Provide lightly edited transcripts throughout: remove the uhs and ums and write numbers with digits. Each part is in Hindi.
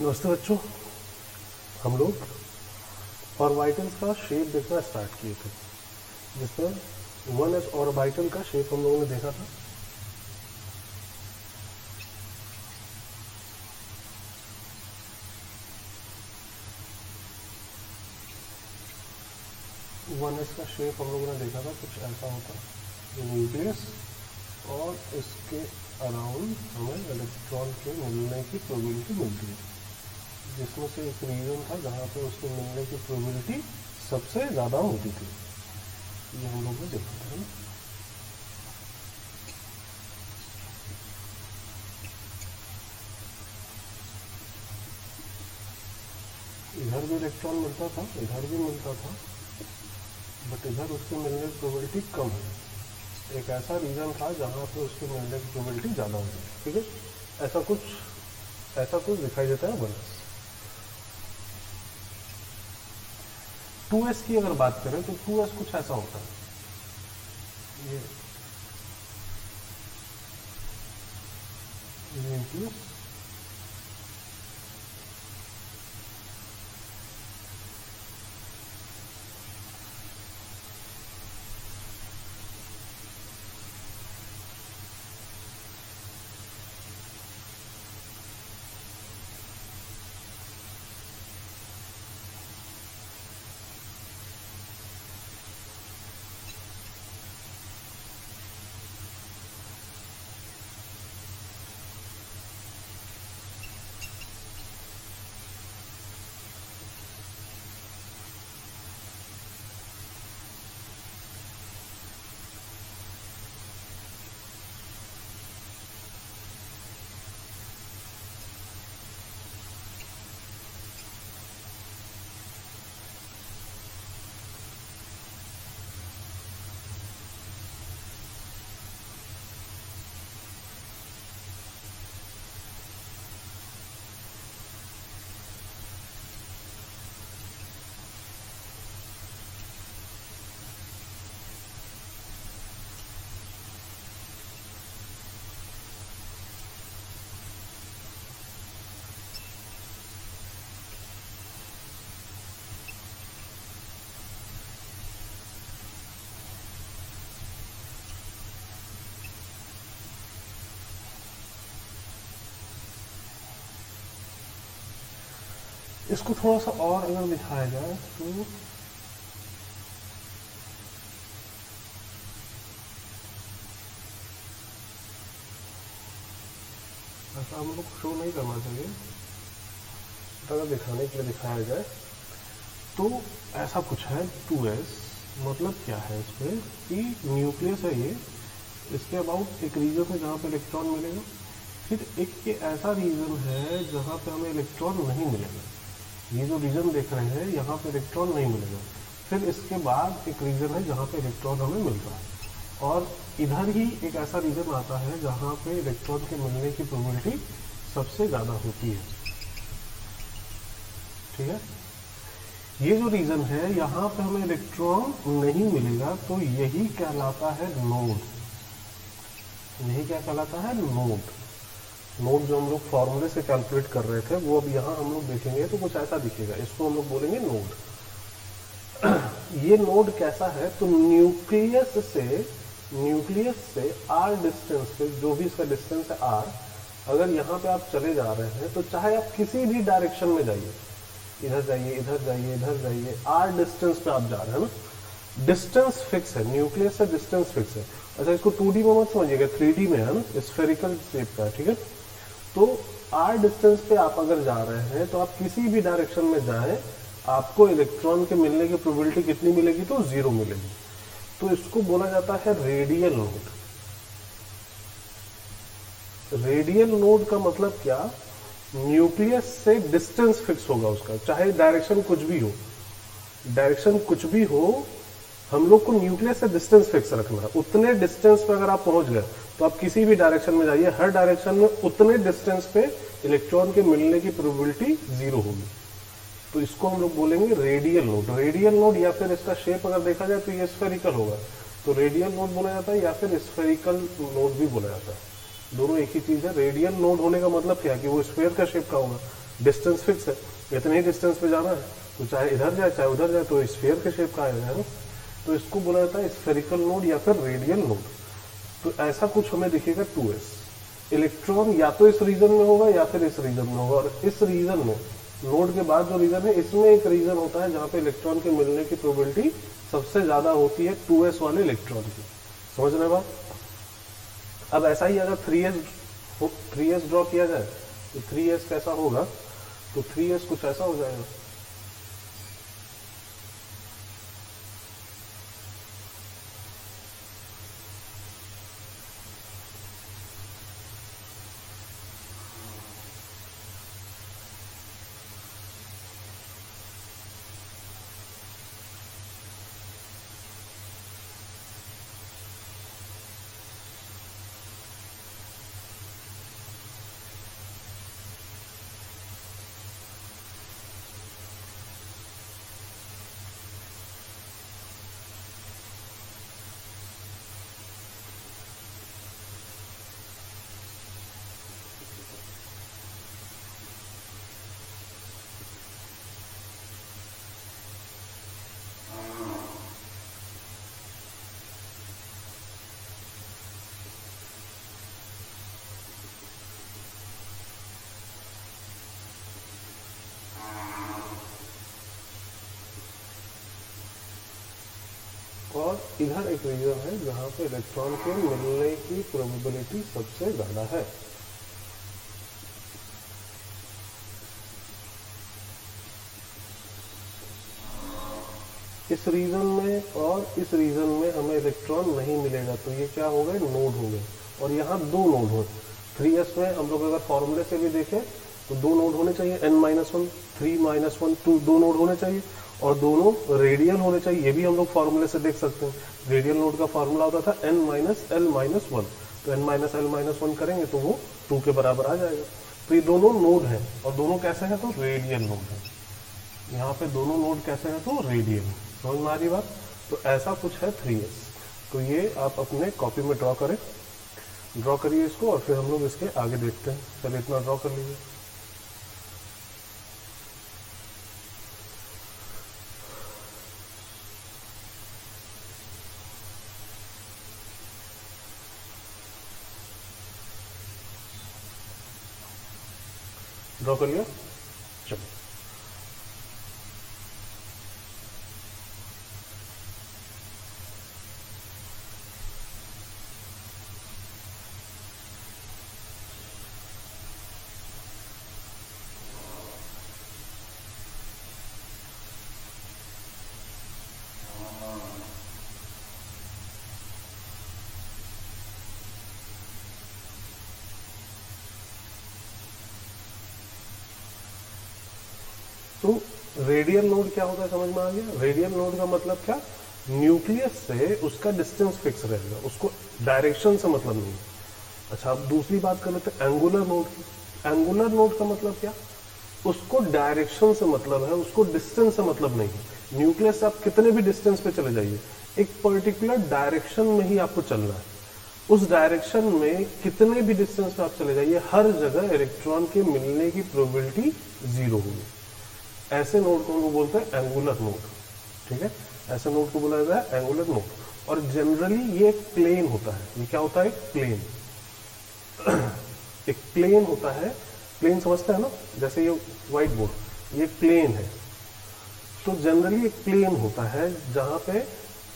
नमस्ते बच्चों, हम लोग ऑर्बिटल्स का शेप देखना स्टार्ट किए थे, जिसमें 1s ऑर्बिटल का शेप हम लोगों ने देखा था। वन एस का शेप हम लोगों ने देखा था, कुछ ऐसा होता है न्यूक्लियस और इसके अराउंड हमें इलेक्ट्रॉन के मिलने की प्रोबेबिलिटी मिलती है, जिसमें से एक रीजन था जहाँ पे उसके मिलने की प्रोबेबिलिटी सबसे ज़्यादा होती थी। ये हम लोग ने देखा था। इधर भी इलेक्ट्रॉन मिलता था, इधर भी मिलता था, बट इधर उसके मिलने की प्रोबेबिलिटी कम है। एक ऐसा रीजन था जहाँ पे उसके मिलने की प्रोबेबिलिटी ज़्यादा होती है। ठीक है, ऐसा कुछ दिखाई देता है 1s। 2s की अगर बात करें तो 2s कुछ ऐसा होता है, ये न्यूक्लियस इसको थोड़ा सा और अगर दिखाया जाए तो ऐसा हम लोग शो नहीं करना चाहिए, अगर दिखाने के लिए दिखाया जाए तो ऐसा कुछ है 2s। मतलब क्या है इसमें कि न्यूक्लियस है ये, इसके अबाउट एक रीजन है जहाँ पे इलेक्ट्रॉन मिलेगा, फिर एक ये ऐसा रीजन है जहाँ पे हमें इलेक्ट्रॉन नहीं मिलेगा। ये जो रीजन देख रहे हैं यहाँ पे इलेक्ट्रॉन नहीं मिलेगा, फिर इसके बाद एक रीजन है जहाँ पे इलेक्ट्रॉन हमें मिल रहा है, और इधर ही एक ऐसा रीजन आता है जहाँ पे इलेक्ट्रॉन के मिलने की प्रोबेबिलिटी सबसे ज़्यादा होती है। ठीक है, ये जो रीजन है यहाँ पे हमें इलेक्ट्रॉन नहीं मिलेगा, तो यही कहलाता है नोड। यही क्या कहलाता है? नोड। नोड जो हम लोग फॉर्मूले से कैलकुलेट कर रहे थे वो अब यहाँ हम लोग देखेंगे तो कुछ ऐसा दिखेगा, इसको हम लोग बोलेंगे नोड। ये नोड कैसा है? तो न्यूक्लियस से आर डिस्टेंस पे, जो भी इसका डिस्टेंस है आर, अगर यहाँ पे आप चले जा रहे हैं तो चाहे आप किसी भी डायरेक्शन में जाइए, इधर जाइए, इधर जाइए, इधर जाइए, आर डिस्टेंस पे आप जा रहे हैं ना, डिस्टेंस फिक्स है, न्यूक्लियस से डिस्टेंस फिक्स है। अच्छा, इसको 2D में मत समझिएगा, 3D में है ना, स्फेरिकल शेप का है। ठीक है, तो आर डिस्टेंस पे आप अगर जा रहे हैं तो आप किसी भी डायरेक्शन में जाएं, आपको इलेक्ट्रॉन के मिलने की प्रोबेबिलिटी कितनी मिलेगी? तो 0 मिलेगी। तो इसको बोला जाता है रेडियल नोड। रेडियल नोड का मतलब क्या? न्यूक्लियस से डिस्टेंस फिक्स होगा उसका, चाहे डायरेक्शन कुछ भी हो, डायरेक्शन कुछ भी हो, हम लोग को न्यूक्लियस से डिस्टेंस फिक्स रखना है। उतने डिस्टेंस पे अगर आप पहुंच गए तो आप किसी भी डायरेक्शन में जाइए, हर डायरेक्शन में उतने डिस्टेंस पे इलेक्ट्रॉन के मिलने की प्रोबेबिलिटी 0 होगी। तो इसको हम लोग बोलेंगे रेडियल नोड। रेडियल नोड, या फिर इसका शेप अगर देखा जाए तो ये स्फेरिकल होगा, तो रेडियल नोड बोला जाता है, या फिर स्फेरिकल नोड भी बोला जाता है। दोनों एक ही चीज है। रेडियल नोड होने का मतलब क्या है कि वो स्फेयर का शेप का होगा, डिस्टेंस फिक्स है, इतने ही डिस्टेंस पे जाना है, तो चाहे इधर जाए चाहे उधर जाए तो स्फीयर के शेप का आएगा ना, तो इसको बोला जाता है स्फेरिकल नोड या फिर रेडियल नोड। तो ऐसा कुछ हमें दिखेगा 2s। इलेक्ट्रॉन या तो इस रीजन में होगा या फिर इस रीजन में होगा, और इस रीजन में नोड के बाद जो रीजन है इसमें एक रीजन होता है जहां पे इलेक्ट्रॉन के मिलने की प्रोबेबिलिटी सबसे ज्यादा होती है 2s वाले इलेक्ट्रॉन की। समझ रहे बात? अब ऐसा ही अगर 3s ड्रॉ किया जाए तो 3s कैसा होगा, तो 3s कुछ ऐसा हो जाएगा। और इधर एक रीजन है जहां पे इलेक्ट्रॉन के मिलने की प्रोबेबिलिटी सबसे ज्यादा है। इस रीजन में और इस रीजन में हमें इलेक्ट्रॉन नहीं मिलेगा, तो ये क्या हो गए, नोड हो गए। और यहाँ दो नोड हो, 3s में हम लोग अगर फॉर्मूले से भी देखें तो दो नोड होने चाहिए, n-1 3-1 2 दो नोड होने चाहिए, और दोनों रेडियल होने चाहिए। ये भी हम लोग फॉर्मूले से देख सकते हैं। रेडियल नोड का फॉर्मूला होता था n-l-1, तो n-l-1 करेंगे तो वो 2 के बराबर आ जाएगा। तो ये दोनों नोड हैं, और दोनों कैसे हैं, तो रेडियल नोड है। यहाँ पे दोनों नोड कैसे हैं, तो रेडियल। समझ में आ रही बात? तो ऐसा कुछ है 3s। तो ये आप अपने कॉपी में ड्रॉ करें, ड्रॉ करिए इसको, और फिर हम लोग इसके आगे देखते हैं। चलिए इतना ड्रॉ कर लीजिए। ड्रॉ कर लिया? चलो तो रेडियल नोड क्या होता है, समझ में आ गया? रेडियल नोड का मतलब क्या, न्यूक्लियस से उसका डिस्टेंस फिक्स रहेगा, उसको डायरेक्शन से मतलब नहीं। अच्छा, अब दूसरी बात कर लेते हैं एंगुलर नोड की। एंगुलर नोड का मतलब क्या, उसको डायरेक्शन से मतलब है, उसको डिस्टेंस से मतलब नहीं है। न्यूक्लियस से आप कितने भी डिस्टेंस पे चले जाइए, एक पर्टिकुलर डायरेक्शन में ही आपको चलना है। उस डायरेक्शन में कितने भी डिस्टेंस पे आप चले जाइए, हर जगह इलेक्ट्रॉन के मिलने की प्रोबेबिलिटी 0 होगी। ऐसे नोड को हम लोग बोलते हैं एंगुलर नोड। ठीक है, ऐसे नोड को बोला जाता है एंगुलर नोड। और जनरली ये एक प्लेन होता है। ये क्या होता है, एक प्लेन। एक प्लेन होता है, प्लेन समझते हैं ना, जैसे ये व्हाइट बोर्ड, ये प्लेन है। तो जनरली एक प्लेन होता है जहां पे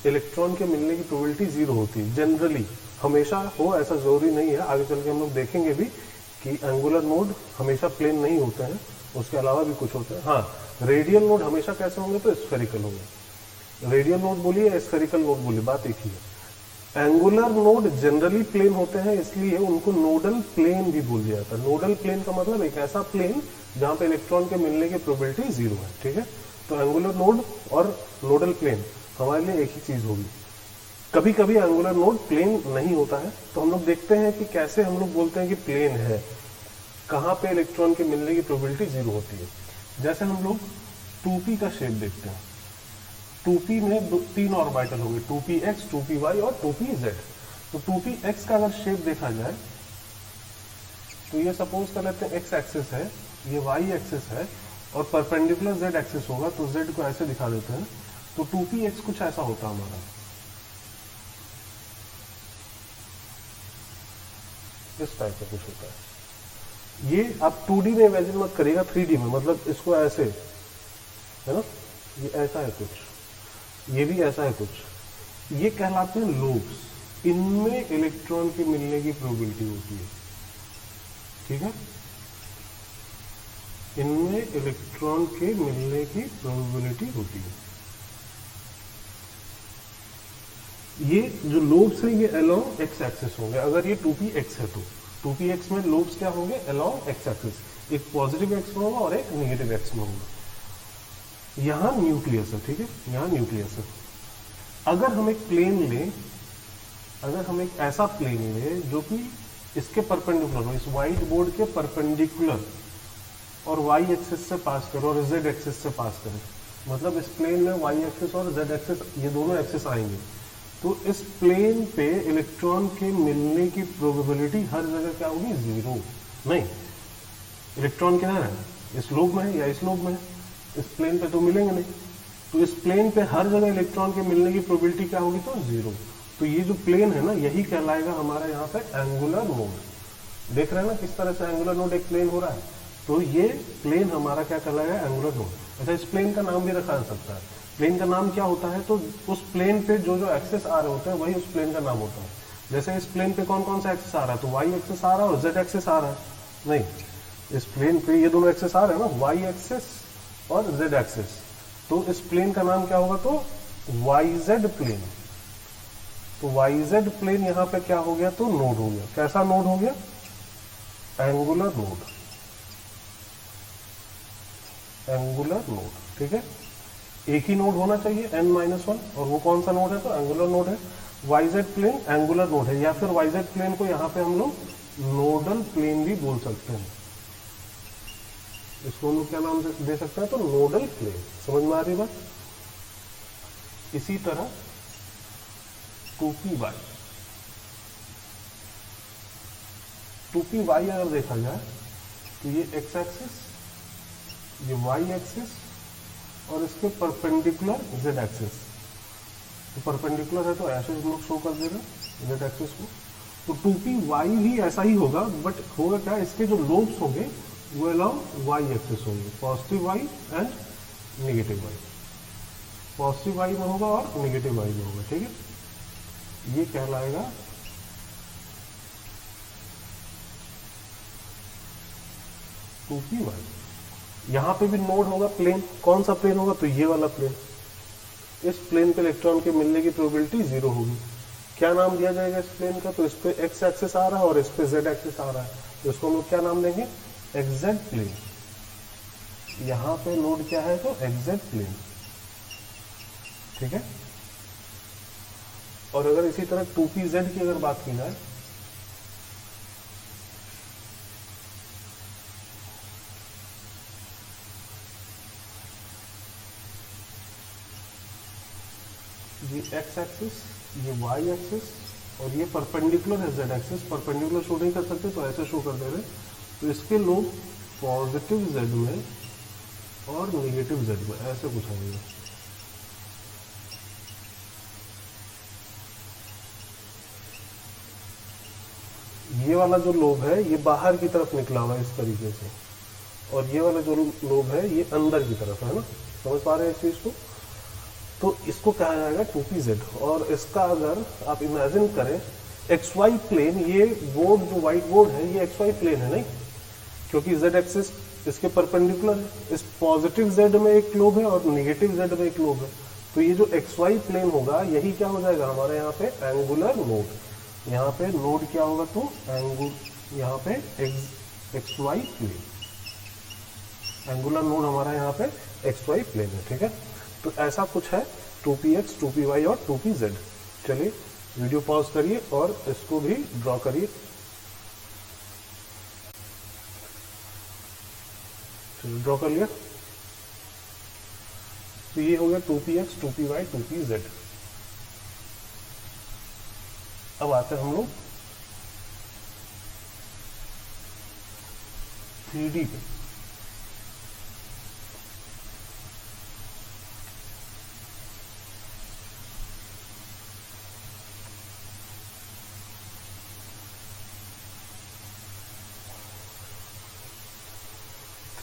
इलेक्ट्रॉन के मिलने की प्रोबेबिलिटी 0 होती है। जनरली, हमेशा हो ऐसा जरूरी नहीं है, आगे चल के हम लोग देखेंगे भी कि एंगुलर नोड हमेशा प्लेन नहीं होते हैं, उसके अलावा भी कुछ होते हैं। हाँ, रेडियल नोड हमेशा कैसे होंगे, तो स्फेरिकल होंगे। रेडियल नोड बोलिए या स्फेरिकल नोड बोलिए, बात एक ही है। एंगुलर नोड जनरली प्लेन होते हैं, इसलिए उनको नोडल प्लेन भी बोल दिया जाता है। नोडल प्लेन का मतलब एक ऐसा प्लेन जहां पे इलेक्ट्रॉन के मिलने की प्रोबेबिलिटी 0 है। ठीक है, तो एंगुलर नोड और नोडल प्लेन हमारे लिए एक ही चीज होगी। कभी कभी एंगुलर नोड प्लेन नहीं होता है, तो हम लोग देखते हैं कि कैसे हम लोग बोलते हैं कि प्लेन है, कहां पे इलेक्ट्रॉन के मिलने की प्रोबेबिलिटी 0 होती है। जैसे हम लोग 2p का शेप देखते हैं, 2p में 3 ऑर्बिटल होंगे, 2px, 2py और 2pz। तो 2px का अगर शेप देखा जाए तो ये सपोज कर लेते हैं x एक्सिस है, ये वाई एक्सिस है और परपेंडिकुलर जेड एक्सिस होगा, तो जेड को ऐसे दिखा देते हैं, तो 2px कुछ ऐसा होता है हमारा, इस टाइप का कुछ होता है। ये आप 2D में इमेजिन मत करिएगा, 3D में, मतलब इसको ऐसे है ना, ये ऐसा है कुछ, ये भी ऐसा है कुछ, ये कहलाते हैं लोब्स। इनमें इलेक्ट्रॉन के मिलने की प्रोबेबिलिटी होती है, ठीक है, इनमें इलेक्ट्रॉन के मिलने की प्रोबेबिलिटी होती है। ये जो लोब्स हैं ये अलोंग एक्स एक्सिस होंगे, अगर ये 2px है तो 2px में लोब्स क्या होंगे, अलोंग एक्स एक्सिस, एक पॉजिटिव एक्स में होगा और एक नेगेटिव एक्स में होगा। यहां न्यूक्लियस है, ठीक है, यहां न्यूक्लियस है। अगर हम एक प्लेन लें, अगर हम एक ऐसा प्लेन लें जो कि इसके परपेंडिकुलर हो, इस व्हाइट बोर्ड के परपेंडिकुलर और वाई एक्सिस से पास करो और जेड एक्सिस से पास करें, मतलब इस प्लेन में वाई एक्सिस और जेड एक्सिस ये दोनों एक्सिस आएंगे, तो इस प्लेन पे इलेक्ट्रॉन के मिलने की प्रोबेबिलिटी हर जगह क्या होगी, जीरो। नहीं, इलेक्ट्रॉन किधर है, इस लोब में है या इस लोब में है, इस प्लेन पे तो मिलेंगे नहीं, तो इस प्लेन पे हर जगह इलेक्ट्रॉन के मिलने की प्रोबेबिलिटी क्या होगी, तो जीरो। तो ये जो प्लेन है ना, यही कहलाएगा हमारा यहाँ पे एंगुलर नोड। देख रहे हैं ना किस तरह से एंगुलर नोड एक प्लेन हो रहा है, तो ये प्लेन हमारा क्या कहलाएगा, एंगुलर नोड। अच्छा, इस प्लेन का नाम भी रखा जा सकता है। प्लेन का नाम क्या होता है, तो उस प्लेन पे जो जो एक्सेस आ रहे होते हैं वही उस प्लेन का नाम होता है। जैसे इस प्लेन पे कौन कौन सा एक्सेस आ रहा है, तो वाई एक्सेस आ रहा है और जेड एक्सेस आ रहा है। नहीं, इस प्लेन पे ये दोनों एक्सेस आ रहे हैं ना, वाई एक्सेस और जेड एक्सेस, तो इस प्लेन का नाम क्या होगा, तो वाई जेड प्लेन। तो वाई जेड प्लेन यहाँ पे क्या हो गया, तो नोड हो गया। कैसा नोड हो गया, एंगुलर नोड, एंगुलर नोड, ठीक है। एक ही नोड होना चाहिए n-1, और वो कौन सा नोड है, तो एंगुलर नोड है। वाईजेड प्लेन एंगुलर नोड है, या फिर वाईजेड प्लेन को यहाँ पे हम लोग नोडल प्लेन भी बोल सकते हैं। इसको हम लोग क्या नाम दे सकते हैं, तो नोडल प्लेन। समझ में आ रही बात। इसी तरह 2py, 2py अगर देखा जाए तो ये x एक्सिस, ये y एक्सिस और इसके परपेंडिकुलर z एक्सिस। तो परपेंडिकुलर है तो ऐसे हम लोग शो कर दे रहे z एक्सिस को। तो 2py भी ऐसा ही होगा, बट होगा क्या, इसके जो लोब्स होंगे वो अलोंग y एक्सिस होंगे, positive y and negative y। Positive y में होगा और नेगेटिव y में होगा, ठीक है। ये कहलाएगा टू पी वाई। यहां पे भी नोड होगा, प्लेन, कौन सा प्लेन होगा, तो ये वाला प्लेन। इस प्लेन पे इलेक्ट्रॉन के मिलने की प्रोबेबिलिटी जीरो होगी। क्या नाम दिया जाएगा इस प्लेन का, तो इस पे एक्स एक्सिस आ रहा है और इस पे जेड एक्सिस आ रहा है, तो इसको हम लोग क्या नाम देंगे, एक्जेक्ट प्लेन। यहां पे नोड क्या है, तो एक्जेक्ट प्लेन, ठीक है। और अगर इसी तरह 2pz की अगर बात की जाए, ये x एक्सिस, ये y एक्सिस और ये परपेंडिकुलर है z एक्सिस। परपेंडिकुलर शो नहीं कर सकते तो ऐसे शो कर दे रहे, तो इसके लोग पॉजिटिव z में और नेगेटिव z में ऐसे कुछ आएगा। ये वाला जो लोब है ये बाहर की तरफ निकला हुआ है इस तरीके से, और ये वाला जो लोब है ये अंदर की तरफ है ना। समझ पा रहे हैं इस चीज को। तो इसको कहा जाएगा 2pz। और इसका अगर आप इमेजिन करें xy प्लेन, ये बोर्ड जो व्हाइट बोर्ड है ये xy प्लेन है नहीं, क्योंकि z एक्सिस इसके परपेंडिकुलर है। इस पॉजिटिव z में एक लोब है और नेगेटिव z में एक लोब है, तो ये जो xy प्लेन होगा यही क्या हो जाएगा हमारे यहाँ पे एंगुलर नोड। यहाँ पे नोड क्या होगा, तो यहाँ पे xy प्लेन, एंगुलर नोड हमारा यहाँ पे xy प्लेन है, ठीक है। तो ऐसा कुछ है 2px, 2py और 2pz। चलिए वीडियो पॉज करिए और इसको भी ड्रॉ करिए। चलिए ड्रॉ कर लिया। तो ये हो गया 2px, 2py, 2pz। अब आते हैं हम लोग 3D पे।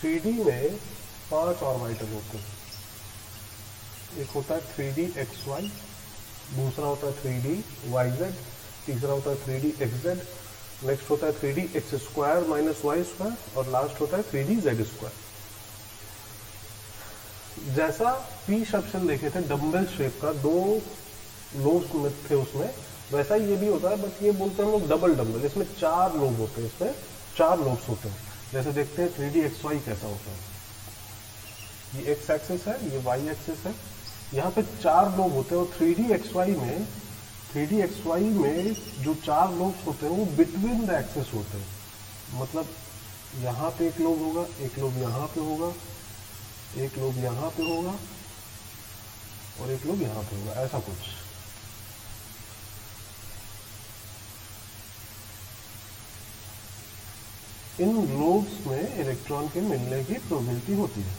3D में 5 ऑर्बिटल होते हैं। एक होता है 3D XY, दूसरा होता है 3D YZ, तीसरा होता है 3D XZ, नेक्स्ट होता है 3D X square minus Y square, और लास्ट होता है 3D Z स्क्वायर। जैसा पी शब्द देखे थे डम्बल शेप का, 2 लोब्स थे उसमें, वैसा ये भी होता है, बट ये बोलते हैं हम लोग डबल डम्बल। इसमें 4 लोब होते हैं, इसमें 4 लोब्स होते हैं। जैसे देखते हैं 3D XY कैसा होता है। ये एक्स एक्सिस है, ये वाई एक्सिस है, यहाँ पे 4 लोब होते हैं। और 3D XY में जो 4 लोब्स होते हैं वो बिटवीन द एक्सिस होते हैं। मतलब यहाँ पे एक लोब होगा, एक लोब यहाँ पे होगा, एक लोब यहाँ पे होगा, और एक लोब यहाँ पे होगा, ऐसा कुछ। इन लोब्स में इलेक्ट्रॉन के मिलने की प्रोबेबिलिटी होती है।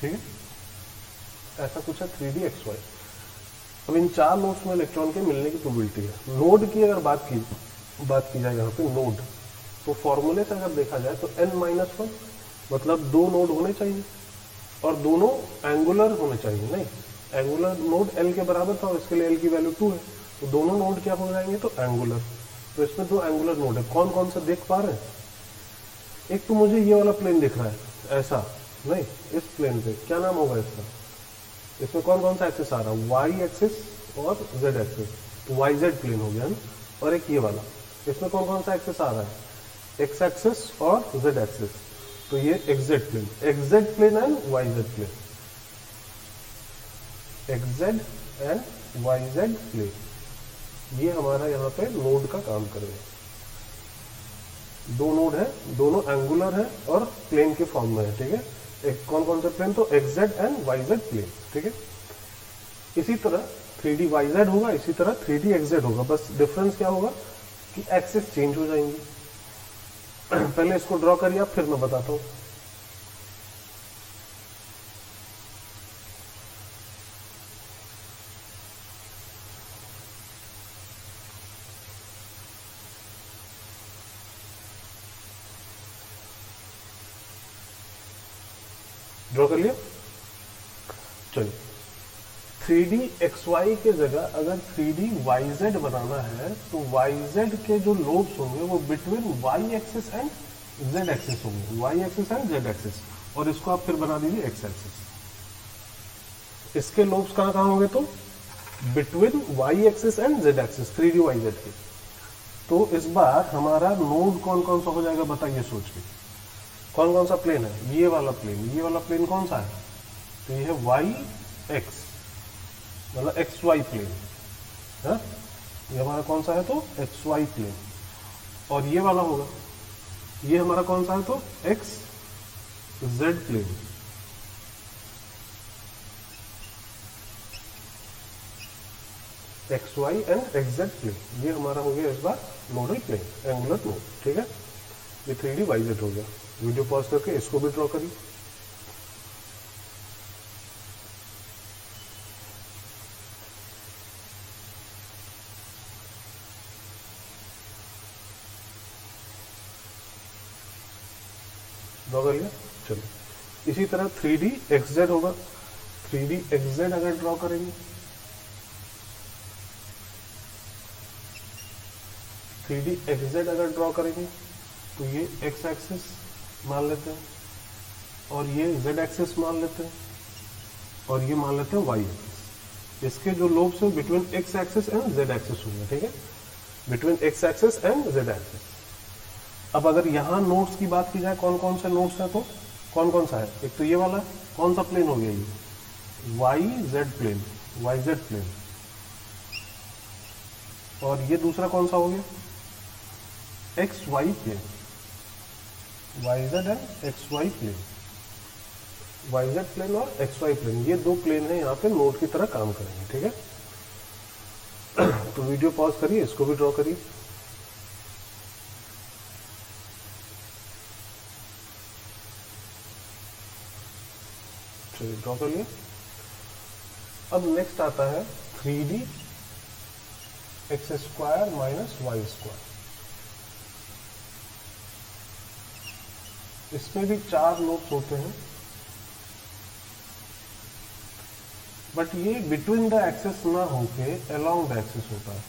ठीक है, ऐसा कुछ है 3D XY। अब इन 4 नोड्स में इलेक्ट्रॉन के मिलने की प्रोबेबिलिटी है। नोड की अगर बात की जाए यहाँ पे नोड, तो फॉर्मूले से अगर देखा जाए तो n-1 मतलब 2 नोड होने चाहिए, और दोनों एंगुलर होने चाहिए। नहीं, एंगुलर नोड L के बराबर था और इसके लिए L की वैल्यू 2 है, तो दोनों नोड क्या हो जाएंगे, तो एंगुलर। तो इसमें 2 एंगुलर नोड है। कौन कौन सा देख पा रहे हैं? एक तो मुझे ये वाला प्लेन दिख रहा है, ऐसा नहीं, इस प्लेन पे क्या नाम होगा इसका? इसमें कौन कौन सा एक्सिस आ रहा है? वाई एक्सिस और जेड एक्सिस, तो वाई जेड प्लेन हो गया ना। और एक ये वाला, इसमें कौन कौन सा एक्सिस आ रहा है? एक्स एक्सिस और जेड एक्सिस, तो ये XZ plane and Y Z plane, XZ and Y Z plane, ये हमारा यहाँ पे नोड का काम करेगा। 2 नोड है, दोनों एंगुलर है और प्लेन के फॉर्म में है। ठीक है, एक कौन कौन सा प्लेन? तो XZ and Y Z plane. ठीक है, इसी तरह 3D YZ होगा, इसी तरह 3D XZ होगा। बस डिफरेंस क्या होगा कि एक्सिस चेंज हो जाएंगे। पहले इसको ड्रॉ करिए आप, फिर मैं बताता हूं। ड्रॉ कर लिया? चलिए, 3D XY के जगह अगर 3D YZ बनाना है, तो YZ के जो लोब्स होंगे वो between Y axis and Z axis होंगे, Y axis and Z axis. और इसको आप फिर बना दीजिए X एक्सिस। इसके लोब्स कहाँ कहाँ होंगे? तो between Y axis and Z axis, 3D YZ के। तो इस बार हमारा नोड कौन कौन सा हो जाएगा बताइए सोच के। कौन कौन सा प्लेन है? ये वाला प्लेन कौन सा है? तो ये है वाई एक्स, मतलब एक्स वाई प्लेन है। ये हमारा कौन सा है? तो एक्स वाई प्लेन। और ये वाला होगा, ये हमारा कौन सा है? तो X Z plane. X Y and X Z plane, ये हमारा हो गया इस बार नोडल प्लेन, एंगुलर नोड। ठीक है, ये 3D YZ हो गया। वीडियो पॉज करके इसको भी ड्रॉ करिए। ड्रॉ कर लिया? चलो, इसी तरह 3D XZ होगा। 3D XZ अगर ड्रॉ करेंगे, 3D XZ अगर ड्रॉ करेंगे तो ये एक्स एक्सिस मान लेते हैं, और ये जेड एक्सिस मान लेते हैं, और ये मान लेते हैं वाई एक्सिस। इसके जो लोब्स हैं between x axis and Z axis होंगे। ठीक है, between x axis and Z axis. अब अगर यहाँ नोड्स की बात की जाए, कौन कौन से नोड्स हैं? तो कौन कौन सा है? एक तो ये वाला, कौन सा प्लेन हो गया? ये Y Z plane, Y Z plane. और ये दूसरा कौन सा हो गया? X Y plane, Y Z and X Y plane, Y Z plane और एक्स वाई प्लेन, ये 2 प्लेन है यहाँ पे नोड की तरह काम करेंगे। ठीक है, तो वीडियो पॉज करिए, इसको भी ड्रॉ करिए। चलिए, ड्रॉ कर लिया। अब नेक्स्ट आता है 3D x² माइनस y²। इसमें भी 4 लूप्स होते हैं, बट ये बिटवीन द एक्सेस ना होके अलोंग द एक्सेस होता है।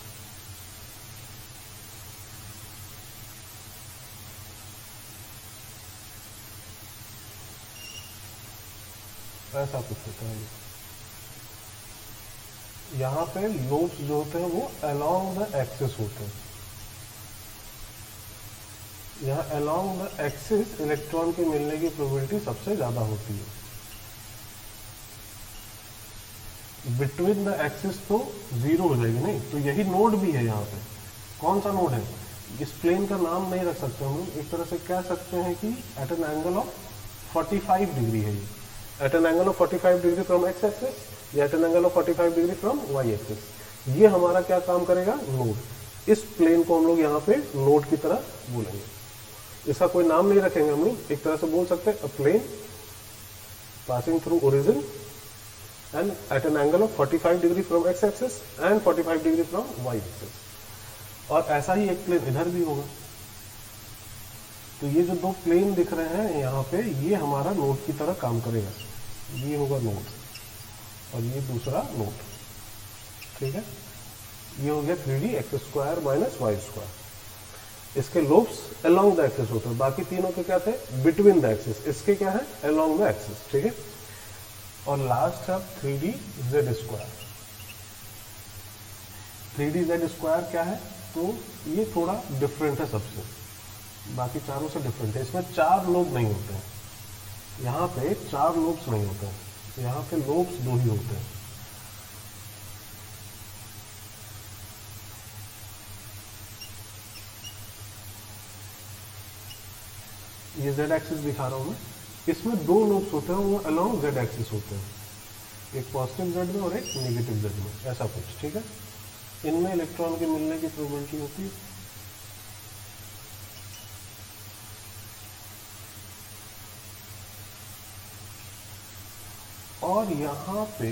ऐसा कुछ होता है। यहाँ पे लूप्स जो होते हैं वो अलोंग द एक्सिस होते हैं। यहाँ अलोंग द एक्सिस इलेक्ट्रॉन के मिलने की प्रोबेबिलिटी सबसे ज्यादा होती है। बिटवीन द एक्सिस तो 0 हो जाएगी, नहीं तो यही नोड भी है। यहाँ पे कौन सा नोड है? इस प्लेन का नाम नहीं रख सकते हम लोग, एक तरह से कह सकते हैं कि at an angle of 45 degree है ये। At an angle of 45 degree from X axis या at an angle of 45 degree from Y axis. ये हमारा क्या काम करेगा? नोड। इस प्लेन को हम लोग यहाँ पे नोड की तरह बोलेंगे। इसका कोई नाम नहीं रखेंगे हम लोग, एक तरह से बोल सकते हैं a plane passing through origin and at an angle of 45 degree from X axis and 45 degree from Y axis. और ऐसा ही एक प्लेन इधर भी होगा। तो ये जो 2 प्लेन दिख रहे हैं यहाँ पे, ये हमारा नोड की तरह काम करेगा। ये होगा नोड और ये दूसरा नोड, ठीक है। ये हो गया 3D x² माइनस y²। इसके लूप्स अलोंग द एक्सिस होते हैं, बाकी तीनों के क्या थे? Between the axis. इसके क्या है? अलोंग द एक्सिस, ठीक है। और लास्ट है 3D z²। 3D z² क्या है? तो ये थोड़ा डिफरेंट है सबसे, बाकी चारों से डिफरेंट है। इसमें 4 लोब नहीं होते हैं, यहाँ पे 4 लोब्स नहीं होते हैं, यहाँ पे लोब्स 2 ही होते हैं। ये z एक्सिस दिखा रहा हूं मैं, इसमें 2 लोब्स होते हैं, वो अलोंग z एक्सिस होते हैं, एक पॉजिटिव z में और एक नेगेटिव z में, ऐसा कुछ, ठीक है। इनमें इलेक्ट्रॉन के मिलने की प्रोबेबिलिटी होती है। और यहां पे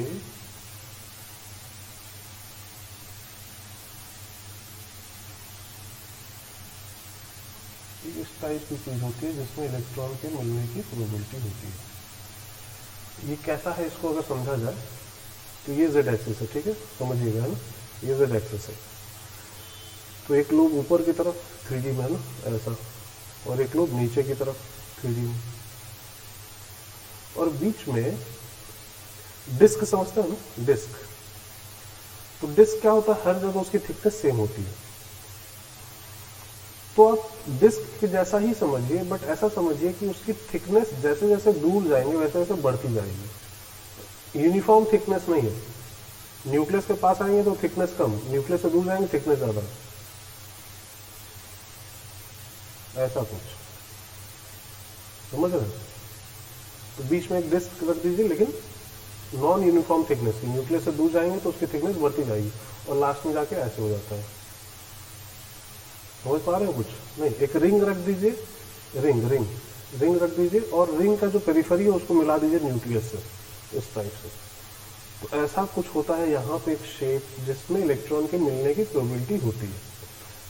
इस टाइप की चीज होती है जिसमें इलेक्ट्रॉन के मिलने की प्रोबेबिलिटी होती है। ये कैसा है, इसको अगर समझा जाए तो ये z एक्सिस है, ठीक है, समझिएगा ना, ये z एक्सिस है। तो एक लोब ऊपर की तरफ 3D में है ना ऐसा, और एक लोब नीचे की तरफ 3D में, और बीच में डिस्क समझते हो ना, डिस्क। तो डिस्क क्या होता है? हर जगह उसकी थिकनेस सेम होती है। तो आप डिस्क के जैसा ही समझिए, बट ऐसा समझिए कि उसकी थिकनेस जैसे जैसे दूर जाएंगे वैसे वैसे बढ़ती जाएगी। यूनिफॉर्म थिकनेस नहीं है। न्यूक्लियस के पास आएंगे तो थिकनेस कम, न्यूक्लियस से दूर जाएंगे थिकनेस ज्यादा, ऐसा कुछ समझ रहे हैं। तो बीच में एक डिस्क रख दीजिए, लेकिन नॉन यूनिफॉर्म थिकनेस की। न्यूक्लियस से दूर जाएंगे तो उसकी थिकनेस बढ़ती जाएगी और लास्ट में जाके ऐसे हो जाता है। समझ पा रहे हो कुछ? नहीं, एक रिंग रख दीजिए, रिंग रख दीजिए, और रिंग का जो पेरिफेरी है उसको मिला दीजिए न्यूक्लियस से, इस टाइप से। तो ऐसा कुछ होता है यहाँ पे एक शेप जिसमें इलेक्ट्रॉन के मिलने की प्रोबेबिलिटी होती है।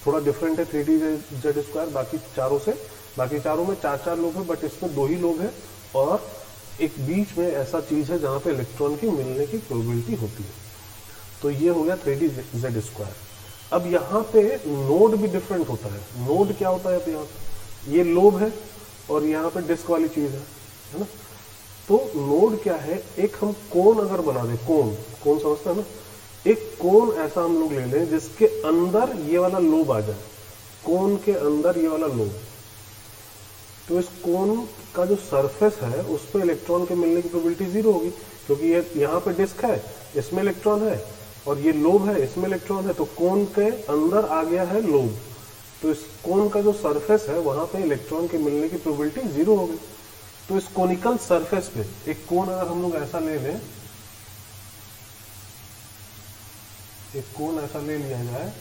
थोड़ा डिफरेंट है 3D z² बाकी चारों से। बाकी चारों में 4-4 लोग हैं, बट इसमें 2 ही लोग हैं, और एक बीच में ऐसा चीज है जहां पे इलेक्ट्रॉन की मिलने की प्रोबेबिलिटी होती है। तो ये हो गया 3D z²। अब यहाँ पे नोड भी डिफरेंट होता है। नोड क्या होता है? अब यहाँ पे ये लोब है और यहाँ पे डिस्क वाली चीज है ना। तो नोड क्या है? एक हम कोन अगर बना दें, कोन समझता है ना, एक कोन ऐसा हम लोग ले लें जिसके अंदर ये वाला लोब आ जाए, कोन के अंदर ये वाला लोब। तो इस कोन का जो सरफेस है उस पर इलेक्ट्रॉन के मिलने की प्रोबेबिलिटी 0 होगी, क्योंकि ये यहाँ पे डिस्क है, इसमें इलेक्ट्रॉन है, और ये लोब है, इसमें इलेक्ट्रॉन है। तो कोन के अंदर आ गया है लोब, तो इस कोन का जो सरफेस है वहां पे इलेक्ट्रॉन के मिलने की प्रोबेबिलिटी 0 होगी। तो इस कोनिकल सरफेस पे एक कोन अगर हम लोग ऐसा ले लें, एक कोन ऐसा ले लिया जाए,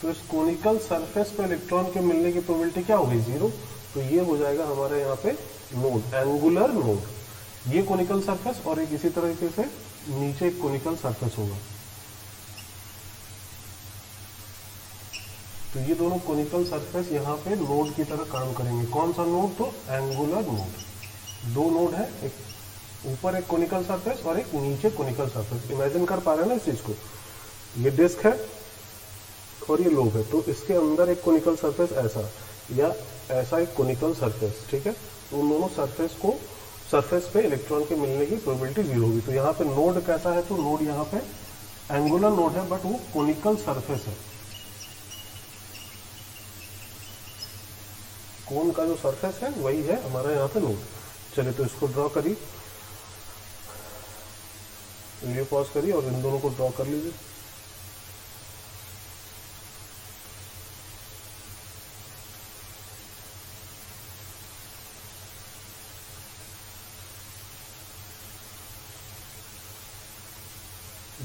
तो इस कोनिकल सरफेस पे इलेक्ट्रॉन के मिलने की प्रोबेबिलिटी क्या होगी? 0। तो ये हो जाएगा हमारे यहाँ पे नोड, एंगुलर नोड। ये कोनिकल सरफेस और एक इसी तरीके से नीचे एक कोनिकल सरफेस होगा। तो ये दोनों कोनिकल सरफेस यहाँ पे नोड की तरह काम करेंगे। कौन सा नोड? तो एंगुलर नोड। दो नोड है, एक ऊपर एक कोनिकल सरफेस और एक नीचे कोनिकल सरफेस। इमेजिन कर पा रहे हैं ना इस चीज को? ये डिस्क है और ये लोब है, तो इसके अंदर एक कोनिकल सरफेस ऐसा या ऐसा एक कोनिकल सरफेस, ठीक है। तो उन दोनों सरफेस पे इलेक्ट्रॉन के मिलने की प्रोबेबिलिटी 0 होगी। तो यहाँ पे नोड कैसा है? तो नोड यहाँ पे एंगुलर नोड है, बट वो कोनिकल सरफेस है। कोन का जो सरफेस है वही है हमारा यहाँ पे नोड। चलिए तो इसको ड्रॉ करिए, वीडियो पॉज करिए और इन दोनों को ड्रॉ कर लीजिए।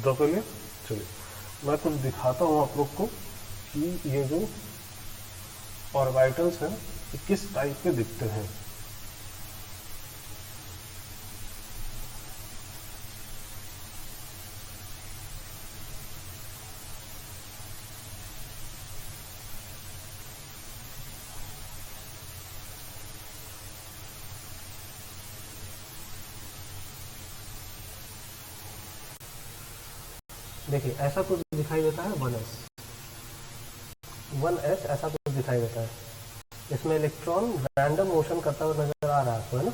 ड्रॉ कर लिया। चलिए मैं कुछ दिखाता हूँ आप लोग को कि ये जो ऑर्बिटल्स हैं ये किस टाइप के दिखते हैं। देखिए ऐसा कुछ दिखाई देता है 1s ऐसा कुछ दिखाई देता है। इसमें इलेक्ट्रॉन रैंडम मोशन करता हुआ नजर आ रहा है आपको, है ना?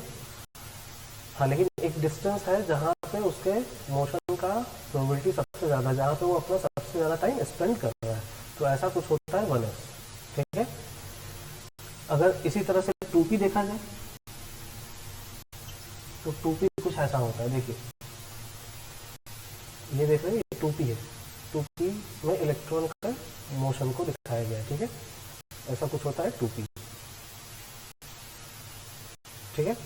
हाँ, लेकिन एक डिस्टेंस है जहाँ पे उसके मोशन का प्रोबेबिलिटी सबसे ज़्यादा, जहाँ पे वो अपना सबसे ज़्यादा टाइम स्पेंड कर रहा है। तो ऐसा कुछ होता है 1s, ठीक है। अगर इसी तरह से 2p देखा जाए तो 2p कुछ ऐसा होता है। देखिए ये देख रहे हैं, ये 2p है। 2p में इलेक्ट्रॉन का मोशन को दिखाया गया है, ठीक है। ऐसा कुछ होता है 2p, ठीक है।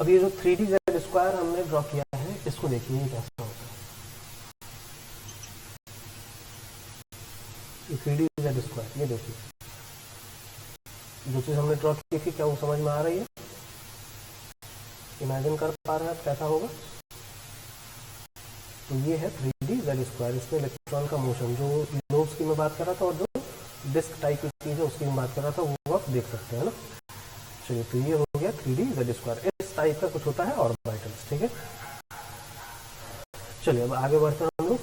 अब ये जो 3dz² हमने ड्रॉ किया है, इसको देखिए ये कैसा होता है। ये 3dz², ये देखिए जो चीज हमने ड्रॉ की थी, क्या वो समझ में आ रही है? इमेजिन कर पा रहे हैं आप कैसा होगा? तो ये है 3dz²। इसमें इलेक्ट्रॉन का मोशन, जो लोब्स की मैं बात कर रहा था और जो डिस्क टाइप की चीज है उसकी मैं बात कर रहा था, वो आप देख सकते हैं ना। चलिए तो ये हो गया 3dz²। इस टाइप का कुछ होता है ऑर्बिटल्स, ठीक है। चलिए अब आगे बढ़ते हैं हम लोग।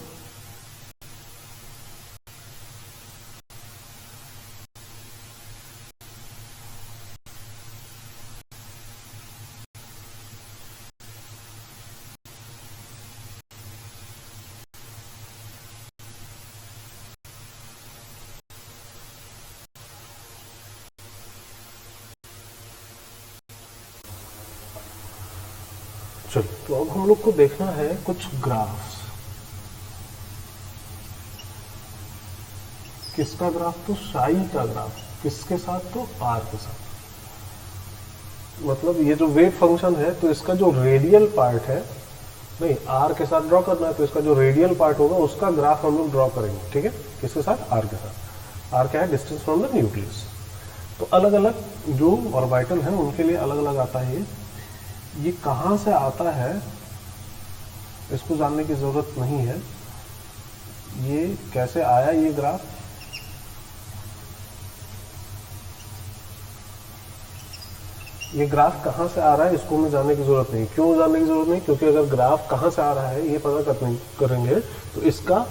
चलिए तो अब हम लोग को देखना है कुछ ग्राफ्स। किसका ग्राफ? तो साई का ग्राफ। किसके साथ? तो आर के साथ। मतलब ये जो वेव फंक्शन है, तो इसका जो रेडियल पार्ट है, नहीं आर के साथ ड्रॉ करना है, तो इसका जो रेडियल पार्ट होगा उसका ग्राफ हम लोग ड्रॉ करेंगे, ठीक है। किसके साथ? आर के साथ। आर क्या है? Distance from the nucleus. तो अलग अलग जो ऑर्बिटल है उनके लिए अलग अलग आता है। ये कहाँ से आता है इसको जानने की जरूरत नहीं है। ये कैसे आया ये ग्राफ, ये ग्राफ कहाँ से आ रहा है इसको हमें जानने की जरूरत नहीं। क्यों जानने की जरूरत नहीं? क्योंकि अगर ग्राफ कहाँ से आ रहा है ये पता करेंगे तो इसका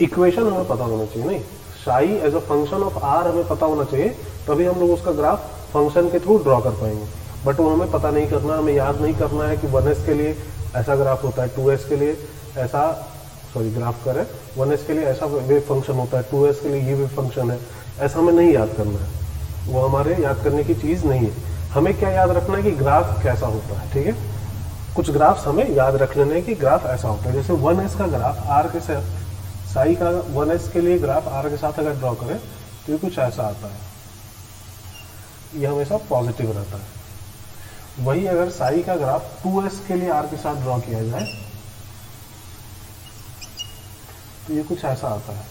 इक्वेशन हमें पता होना चाहिए। नहीं, psi as a function of r हमें पता होना चाहिए, तभी हम लोग उसका ग्राफ फंक्शन के थ्रू ड्रॉ कर पाएंगे। बट वो हमें पता नहीं करना, हमें याद नहीं करना है कि 1s के लिए ऐसा ग्राफ होता है, 2s के लिए ऐसा, सॉरी ग्राफ कर है, 1s के लिए ऐसा वेव फंक्शन होता है, 2s के लिए ये वेव फंक्शन है, ऐसा हमें नहीं याद करना है। वो हमारे याद करने की चीज नहीं है। हमें क्या याद रखना है कि ग्राफ कैसा होता है, ठीक है। कुछ ग्राफ्स हमें याद रख लेने हैं कि ग्राफ ऐसा होता है। जैसे 1s का ग्राफ आर के साथ, साई का 1s के लिए ग्राफ आर के साथ अगर ड्रॉ करें तो ये कुछ ऐसा आता है, ये हमेशा पॉजिटिव रहता है। वही अगर साई का ग्राफ 2s के लिए आर के साथ ड्रॉ किया जाए तो ये कुछ ऐसा आता है।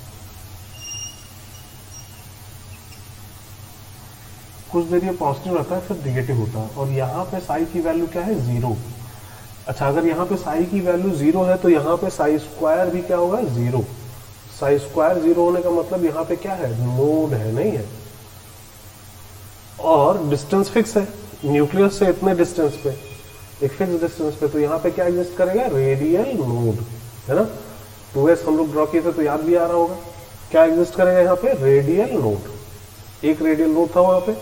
कुछ देर ये पॉजिटिव रहता है, फिर निगेटिव होता है, और यहाँ पे साई की वैल्यू क्या है? 0। अच्छा, अगर यहाँ पे साई की वैल्यू 0 है तो यहाँ पे साई स्क्वायर भी क्या होगा, 0। साई स्क्वायर 0 होने का मतलब यहाँ पे क्या है, नोड है, नहीं है। और डिस्टेंस फिक्स है, न्यूक्लियस से इतने डिस्टेंस पे, एक फिक्स डिस्टेंस पे, तो यहाँ पे क्या एग्जिस्ट करेगा, रेडियल नोड, है ना। 2s हम लोग ड्रॉ किए थे तो याद भी आ रहा होगा, क्या एग्जिस्ट करेगा यहाँ पे, रेडियल नोड, एक रेडियल नोड था वहां पे।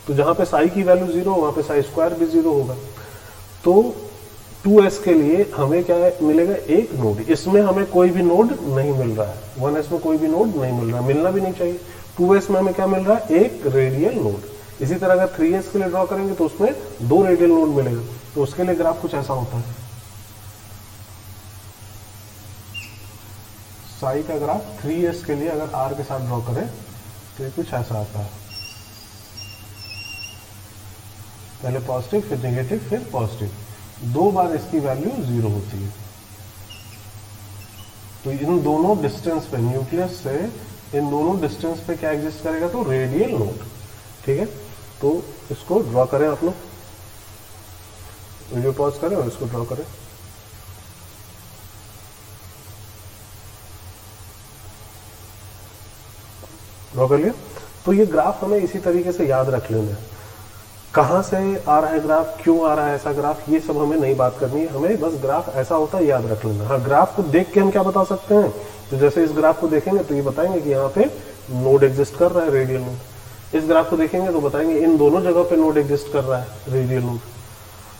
तो जहां पे साई की वैल्यू 0 वहां पे साई स्क्वायर भी 0 होगा। तो 2s के लिए हमें क्या मिलेगा, एक नोड। इसमें हमें कोई भी नोड नहीं मिल रहा है, 1s में कोई भी नोड नहीं मिल रहा है, मिलना भी नहीं चाहिए। 2s में हमें क्या मिल रहा है, एक रेडियल नोड। इसी तरह अगर 3s के लिए ड्रॉ करेंगे तो उसमें 2 रेडियल नोड मिलेगा। तो उसके लिए ग्राफ कुछ ऐसा होता है, साई का ग्राफ 3s के लिए अगर r के साथ ड्रॉ करें तो ये कुछ ऐसा आता है, पहले पॉजिटिव फिर नेगेटिव फिर पॉजिटिव, 2 बार इसकी वैल्यू 0 होती है। तो इन दोनों डिस्टेंस पे, न्यूक्लियस से इन दोनों डिस्टेंस पे क्या एग्जिस्ट करेगा, तो रेडियल नोड, ठीक है। तो इसको ड्रॉ करें, आप लोग वीडियो पॉज करें और इसको ड्रॉ करें। ड्रॉ कर लिया। तो ये ग्राफ हमें इसी तरीके से याद रख लेना है, कहां से आ रहा है ग्राफ, क्यों आ रहा है ऐसा ग्राफ, ये सब हमें नहीं बात करनी है, हमें बस ग्राफ ऐसा होता है याद रख लेना। हाँ, ग्राफ को देख के हम क्या बता सकते हैं, तो जैसे इस ग्राफ को देखेंगे तो ये बताएंगे कि यहाँ पे नोड एग्जिस्ट कर रहा है, रेडियल नोड। इस ग्राफ को देखेंगे तो बताएंगे इन दोनों जगह पे नोड एग्जिस्ट कर रहा है, रेडियल नोड।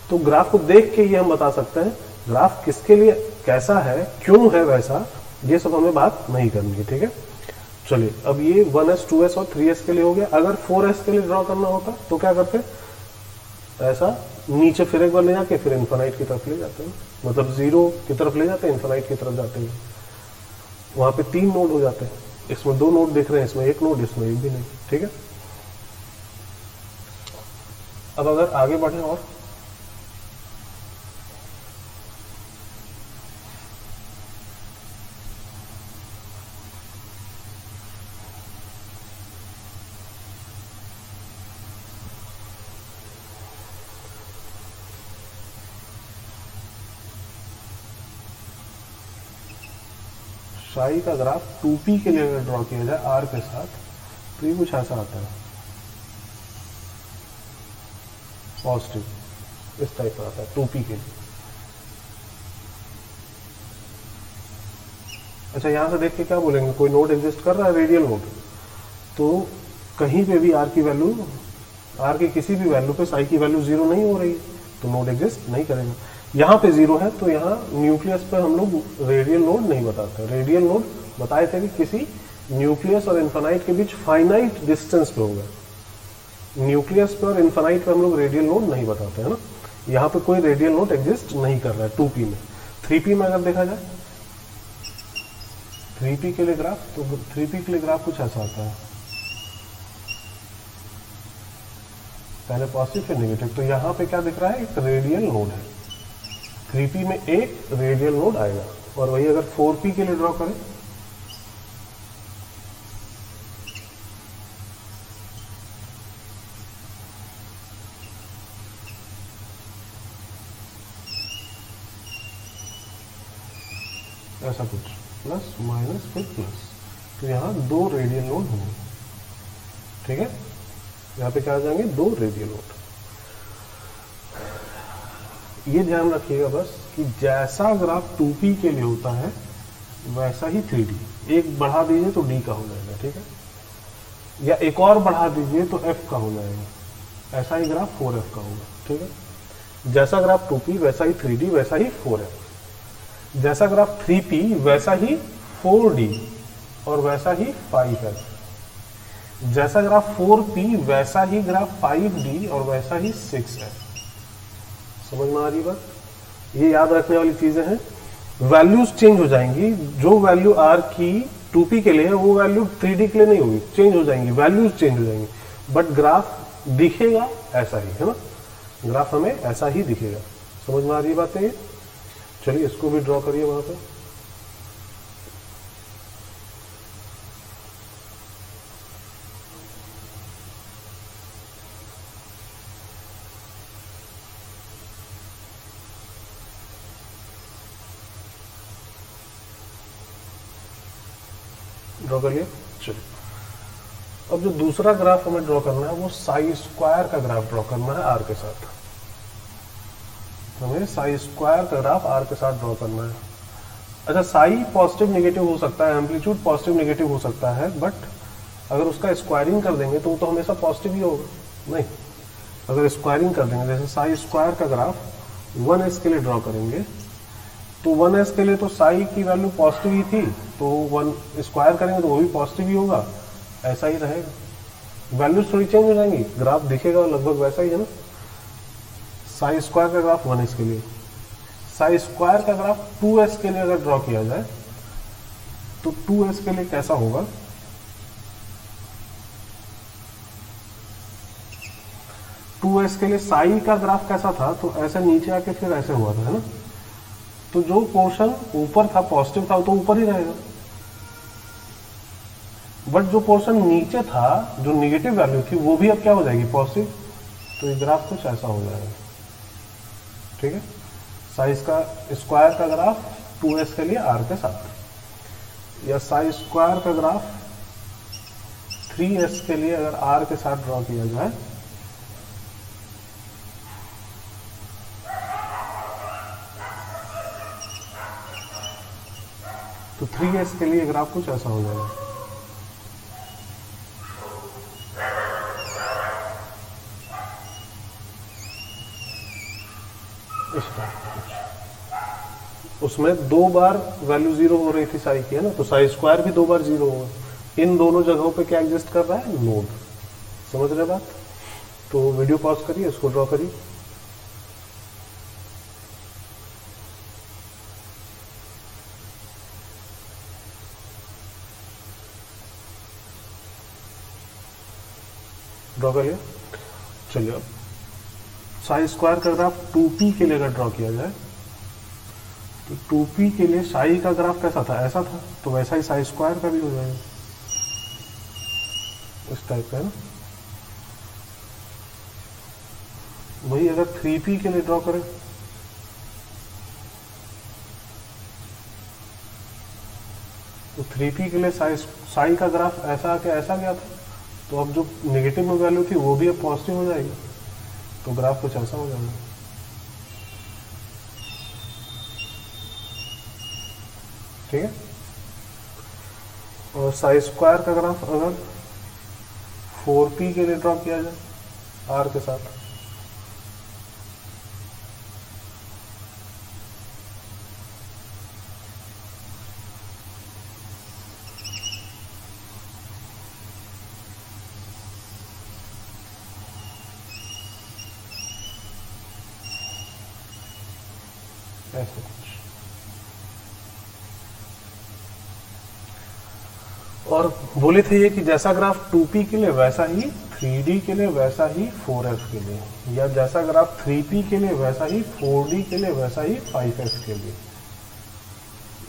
तो ग्राफ को देख के ये हम बता सकते हैं ग्राफ किसके लिए कैसा है, क्यों है वैसा, ये सब हमें बात नहीं करनी है, ठीक है। चलिए, अब ये 1s 2s और 3s के लिए हो गया। अगर 4s के लिए ड्रॉ करना होता तो क्या करते, ऐसा नीचे फिर एक बार ले जाके फिर इन्फिनाइट की तरफ ले जाते हैं, मतलब 0 की तरफ ले जाते हैं, इन्फिनाइट की तरफ जाते हैं। वहां पे 3 नोड हो जाते हैं, इसमें 2 नोड दिख रहे हैं, इसमें 1 नोड, इसमें 1 भी नहीं, ठीक है। अब अगर आगे बढ़े और साई का ग्राफ 2p के लिए अगर ड्रॉ किया जाए r के साथ तो ये कुछ ऐसा आता है, पॉजिटिव, इस टाइप का आता है 2p के लिए। अच्छा, यहां से देख के क्या बोलेंगे, कोई नोड एग्जिस्ट कर रहा है, रेडियल नोड, तो कहीं पे भी r की वैल्यू, r की किसी भी वैल्यू पे साई की वैल्यू 0 नहीं हो रही, तो नोड एग्जिस्ट नहीं करेगा। यहाँ पे 0 है तो यहाँ न्यूक्लियस पे हम लोग रेडियल नोड नहीं बताते। रेडियल नोड बताए थे कि किसी न्यूक्लियस और इन्फिनाइट के बीच फाइनाइट डिस्टेंस पे होगा, न्यूक्लियस पे और इन्फिनाइट पे हम लोग रेडियल नोड नहीं बताते, है ना। यहाँ पे कोई रेडियल नोड एग्जिस्ट नहीं कर रहा है 2p में। 3p में अगर देखा जाए, 3p के लिए ग्राफ, तो 3p के लिए ग्राफ कुछ ऐसा आता है, पहले पॉजिटिव फिर नेगेटिव। तो यहाँ पे क्या दिख रहा है, एक रेडियल नोड है, 3p में एक रेडियल नोड आएगा। और वही अगर 4p के लिए ड्रॉ करें, ऐसा कुछ प्लस माइनस फिर प्लस, तो यहाँ 2 रेडियल नोड होंगे, ठीक है। यहाँ पे क्या आ जाएंगे, 2 रेडियल नोड। ये ध्यान रखिएगा बस कि जैसा ग्राफ 2p के लिए होता है वैसा ही 3d, एक बढ़ा दीजिए तो d का हो जाएगा, ठीक है, या एक और बढ़ा दीजिए तो f का हो जाएगा, ऐसा ही ग्राफ 4f का होगा, ठीक है। जैसा ग्राफ 2p वैसा ही 3d, वैसा ही 4f, जैसा ग्राफ 3p वैसा ही 4d और वैसा ही 5f, जैसा ग्राफ 4p वैसा ही ग्राफ 5d और वैसा ही 6f। समझ में आ रही बात, ये याद रखने वाली चीजें हैं। वैल्यूज चेंज हो जाएंगी, जो वैल्यू r की 2p के लिए है वो वैल्यू 3d के लिए नहीं होगी, चेंज हो जाएंगी, वैल्यूज चेंज हो जाएंगी, बट ग्राफ दिखेगा ऐसा ही, है ना, ग्राफ हमें ऐसा ही दिखेगा। समझ में आ रही बात है ये। चलिए इसको भी ड्रॉ करिए वहां पे। ड्रॉ कर लिया। चलिए अब जो दूसरा ग्राफ हमें ड्रॉ करना है वो साई स्क्वायर का ग्राफ ड्रॉ करना है आर के साथ। हमें साई स्क्वायर का ग्राफ आर के साथ ड्रॉ करना है। अच्छा, साई पॉजिटिव नेगेटिव हो सकता है, एम्पलीट्यूड पॉजिटिव नेगेटिव हो सकता है, बट अगर उसका स्क्वायरिंग कर देंगे तो वो तो हमेशा पॉजिटिव ही होगा। नहीं, अगर स्क्वायरिंग कर देंगे, जैसे साई स्क्वायर का ग्राफ 1s के लिए ड्रॉ करेंगे तो 1s के लिए तो साई की वैल्यू पॉजिटिव ही थी, तो 1 स्क्वायर करेंगे तो वो भी पॉजिटिव ही होगा, ऐसा ही रहेगा। वैल्यूज थोड़ी चेंज हो जाएंगी, ग्राफ दिखेगा लगभग वैसा ही है ना। साई स्क्वायर का ग्राफ 1s के लिए, साई स्क्वायर का ग्राफ 2s के लिए अगर ड्रॉ किया जाए तो 2s के लिए कैसा होगा? टू एस के लिए साई का ग्राफ कैसा था, तो ऐसे नीचे आके फिर ऐसे हुआ था, है ना। तो जो पोर्शन ऊपर था पॉजिटिव था वो तो ऊपर ही रहेगा, बट जो पोर्शन नीचे था जो निगेटिव वैल्यू थी वो भी अब क्या हो जाएगी? पॉजिटिव। तो ये ग्राफ कुछ ऐसा हो जाएगा, ठीक है। साइज का स्क्वायर का ग्राफ 2s के लिए आर के साथ, या साइज स्क्वायर का ग्राफ 3s के लिए अगर आर के साथ ड्रॉ किया जाए तो 3s के लिए ग्राफ कुछ ऐसा हो जाएगा। उसमें 2 बार वैल्यू 0 हो रही थी साई की, है ना, तो साई स्क्वायर भी 2 बार 0 होगा। इन दोनों जगहों पे क्या एग्जिस्ट कर रहा है? नोड। समझ रहे बात? तो वीडियो पॉज करिए, इसको ड्रॉ करिए। ड्रॉ कर लिया। चलिए अब साई स्क्वायर का ग्राफ 2p के लिए अगर ड्रॉ किया जाए तो 2p के लिए साई का ग्राफ कैसा था? ऐसा था, तो वैसा ही साई स्क्वायर का भी हो जाएगा, इस टाइप का, है ना। वही अगर 3p के लिए ड्रॉ करें तो 3p के लिए साई का ग्राफ ऐसा आके ऐसा गया था, तो अब जो नेगेटिव में वैल्यू थी वो भी अब पॉजिटिव हो जाएगी, तो ग्राफ कुछ ऐसा हो जाएगा। ठीक है। और साई स्क्वायर का ग्राफ अगर 4p के लिए ड्रॉ किया जाए आर के साथ, ऐसे कुछ। और बोले थे ये कि जैसा ग्राफ 2p के लिए वैसा ही 3d के लिए वैसा ही 4f के लिए, या जैसा ग्राफ 3p के लिए वैसा ही 4d के लिए वैसा ही 5f के लिए,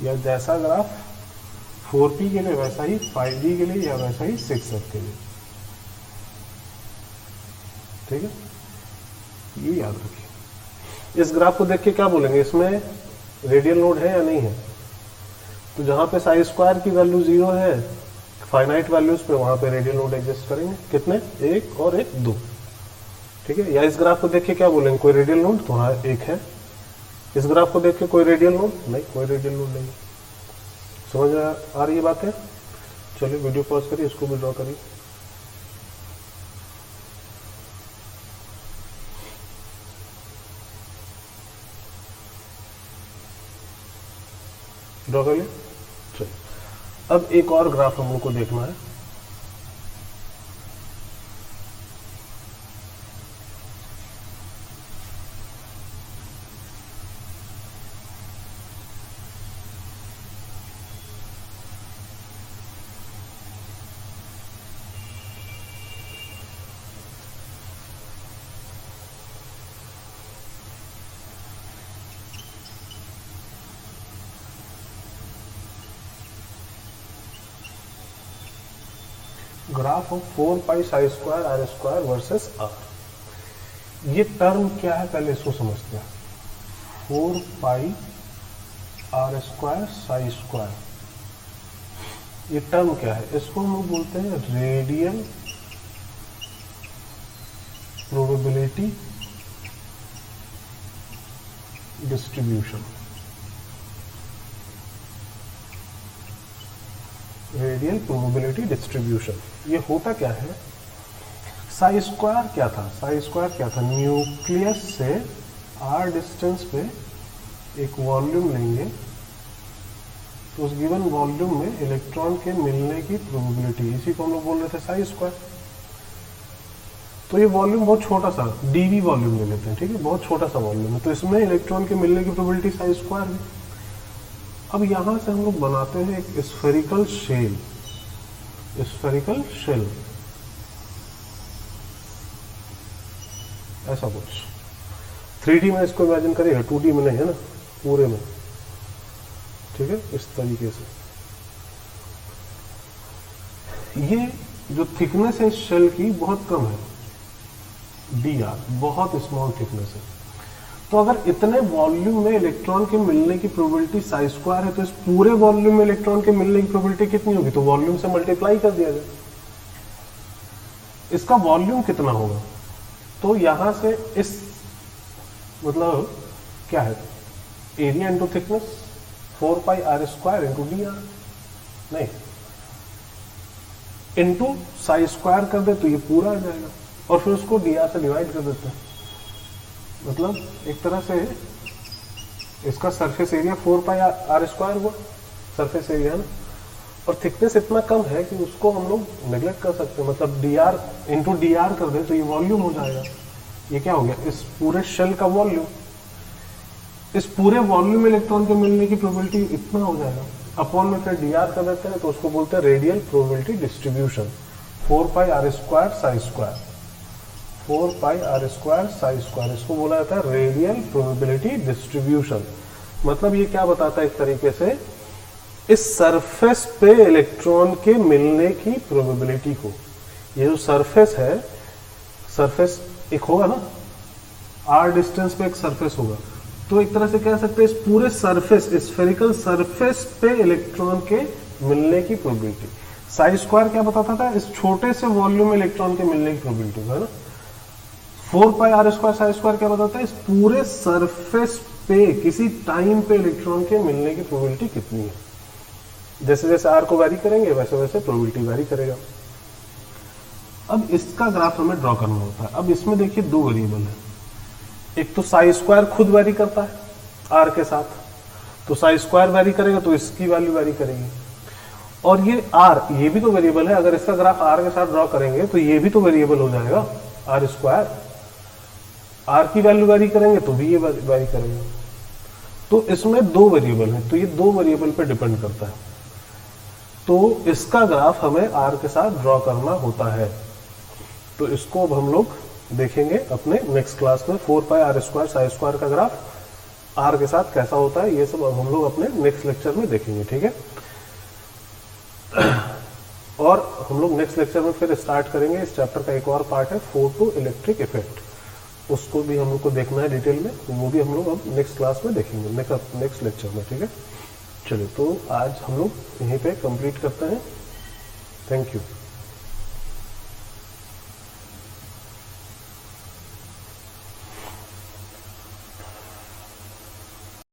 या जैसा ग्राफ 4p के लिए वैसा ही 5d के लिए या वैसा ही 6f के लिए। ठीक है, ये याद रखिए। इस ग्राफ को देख के क्या बोलेंगे, इसमें रेडियल नोड है या नहीं है? तो जहां पे साई स्क्वायर की वैल्यू 0 है, फाइनाइट वैल्यूज पे, वहां पे रेडियल नोड एग्जिस्ट करेंगे। कितने? 1 और 1 2। ठीक है। या इस ग्राफ को देख के क्या बोलेंगे, कोई रेडियल नोड? तो हाँ 1 है। इस ग्राफ को देख के कोई रेडियल नोड? नहीं, कोई रेडियल नोड नहीं। समझ आ रही है बातें? चलिए वीडियो पॉज करिए, इसको भी ड्रॉ करिए। ड्रॉ कर लिया। चलिए अब एक और ग्राफ हम लोग को देखना है। Graph of 4 pi psi square r square versus r. ये टर्म क्या है पहले इसको समझते हैं। 4 pi r square psi square, ये टर्म क्या है, इसको हम लोग बोलते हैं radial probability distribution. Radial probability distribution ये होता क्या है, साई स्क्वायर क्या था, साई स्क्वायर क्या था, न्यूक्लियस से r डिस्टेंस पे एक वॉल्यूम लेंगे तो उस गिवन वॉल्यूम में इलेक्ट्रॉन के मिलने की प्रोबेबिलिटी, इसी को हम लोग बोल रहे थे साई स्क्वायर। तो ये वॉल्यूम बहुत छोटा सा डीवी वॉल्यूम ले लेते हैं, ठीक है, बहुत छोटा सा वॉल्यूम है, तो इसमें इलेक्ट्रॉन के मिलने की प्रोबेबिलिटी साई स्क्वायर है। अब यहां से हम लोग बनाते हैं एक स्फेरिकल शेल, स्फेरिकल शेल ऐसा कुछ 3D में इसको इमेजिन करिएगा, 2D में नहीं है ना, पूरे में, ठीक है, इस तरीके से। ये जो थिकनेस है इस शेल की बहुत कम है, dr, बहुत स्मॉल थिकनेस है। तो अगर इतने वॉल्यूम में इलेक्ट्रॉन के मिलने की प्रोबेबिलिटी साई स्क्वायर है तो इस पूरे वॉल्यूम में इलेक्ट्रॉन के मिलने की प्रोबेबिलिटी कितनी होगी, तो वॉल्यूम से मल्टीप्लाई कर दिया जाए। इसका वॉल्यूम कितना होगा, तो यहां से इस मतलब क्या है, area into thickness 4 pi r square into d r, नहीं इंटू साई स्क्वायर कर दे तो ये पूरा आ जाएगा, और फिर उसको डी आर से डिवाइड कर देते हैं। मतलब एक तरह से इसका surface area 4 pi r square हुआ, सरफेस एरिया ना, और थिकनेस इतना कम है कि उसको हम लोग नेग्लेक्ट कर सकते हैं, मतलब D R into d are कर दे तो ये वॉल्यूम हो जाएगा। ये क्या हो गया, इस पूरे शेल का वॉल्यूम, इस पूरे वॉल्यूम में इलेक्ट्रॉन के मिलने की प्रोबेबिलिटी इतना हो जाएगा, अपॉन में फिर डी आर कर देते हैं तो उसको बोलते हैं radial probability distribution, 4 pi r square psi square, 4 pi r square psi square, इसको बोला जाता है रेडियल प्रोबेबिलिटी डिस्ट्रीब्यूशन। मतलब ये क्या बताता है एक तरीके से, इस सरफेस पे इलेक्ट्रॉन के मिलने की प्रोबेबिलिटी को, ये जो सरफेस है, सरफेस एक होगा ना, आर डिस्टेंस पे एक सरफेस होगा, तो एक तरह से कह सकते हैं इस पूरे सरफेस, स्फेरिकल सरफेस पे इलेक्ट्रॉन के मिलने की प्रोबेबिलिटी। साई स्क्वायर क्या बताता था, इस छोटे से वॉल्यूम में इलेक्ट्रॉन के मिलने की प्रोबेबिलिटी है ना। 4 pi r square psi square क्या बताता है, इस पूरे सरफेस पे किसी टाइम पे इलेक्ट्रॉन के मिलने की प्रोबेबिलिटी कितनी है। जैसे जैसे आर को वैरी करेंगे वैसे वैसे प्रोबेबिलिटी वैरी करेगा। अब इसका ग्राफ हमें ड्रॉ करना होता है। अब इसमें देखिए दो वेरिएबल है, एक तो साई स्क्वायर खुद वैरी करता है आर के साथ, तो साई स्क्वायर वैरी करेगा तो इसकी वैल्यू वैरी करेगी, और ये आर, ये भी तो वेरिएबल है, अगर इसका ग्राफ आर के साथ ड्रॉ करेंगे तो ये भी तो वेरिएबल हो जाएगा आर स्क्वायर, आर की वैल्यू वैरी करेंगे तो भी ये वैरी करेगा। तो इसमें दो वेरिएबल है, तो ये दो वेरिएबल पे डिपेंड करता है, तो इसका ग्राफ हमें आर के साथ ड्रॉ करना होता है। तो इसको अब हम लोग देखेंगे अपने नेक्स्ट क्लास में, 4 pi r square psi square का ग्राफ आर के साथ कैसा होता है, ये सब अब हम लोग अपने नेक्स्ट लेक्चर में देखेंगे, ठीक है। और हम लोग नेक्स्ट लेक्चर में फिर स्टार्ट करेंगे, इस चैप्टर का एक और पार्ट है फोटो इलेक्ट्रिक इफेक्ट, उसको भी हम लोग को देखना है डिटेल में, वो भी हम लोग अब नेक्स्ट क्लास में देखेंगे, नेक्स्ट लेक्चर में, ठीक है। चलिए, तो आज हम लोग यहीं पे कंप्लीट करते हैं। Thank you.